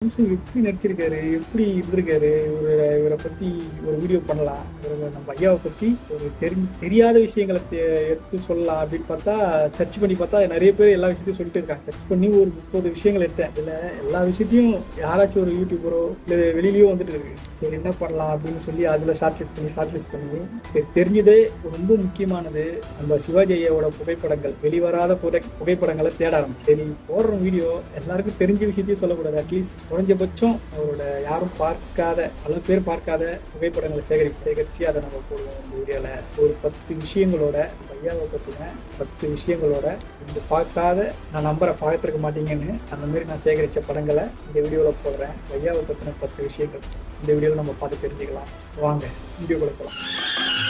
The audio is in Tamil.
நிமிஷம் எப்படி நடிச்சிருக்காரு, எப்படி இருந்திருக்காரு, இவரை பத்தி ஒரு வீடியோ பண்ணலாம், நம்ம ஐயாவை பத்தி ஒரு தெரியாத விஷயங்களை எடுத்து சொல்லலாம் அப்படின்னு பார்த்தா சர்ச் பண்ணி பார்த்தா நிறைய பேர் எல்லா விஷயத்தையும் சொல்லிட்டு இருக்காங்க. சர்ச் பண்ணி ஒரு 30 விஷயங்கள் எடுத்தேன். இதுல எல்லா விஷயத்தையும் யாராச்சும் ஒரு யூடியூபரோ இல்லை வெளியிலயோ வந்துட்டு இருக்கு. சரி என்ன பண்ணலாம் அப்படின்னு சொல்லி அதுல ஷார்ட் லிஸ்ட் பண்ணி சரி தெரிஞ்சதே ரொம்ப முக்கியமானது நம்ம சிவாஜி ஐயாவோட புகைப்படங்கள், வெளிவராத புகைப்படங்களை தேட ஆரம்பிச்சு. சரி போடுற வீடியோ எல்லாருக்கும் தெரிஞ்ச விஷயத்தையும் சொல்லக்கூடாது, அட்லீஸ்ட் குறைஞ்சபட்சம் அவரோட யாரும் பார்க்காத பல பேர் பார்க்காத புகைப்படங்களை சேகரிச்சு அதை நம்ம போடுவோம். இந்த வீடியோல ஒரு 10 விஷயங்களோட ஐயாவை பற்றின 10 விஷயங்களோட இந்த பார்க்காத நான் நம்பரை பார்த்துருக்க மாட்டீங்கன்னு அந்த மாதிரி நான் சேகரித்த படங்களை இந்த வீடியோவில் போடுறேன். ஐயாவை பற்றின 10 விஷயங்கள் இந்த வீடியோவில் நம்ம பார்த்து தெரிஞ்சுக்கலாம். வாங்க வீடியோக்குள்ள போகலாம்.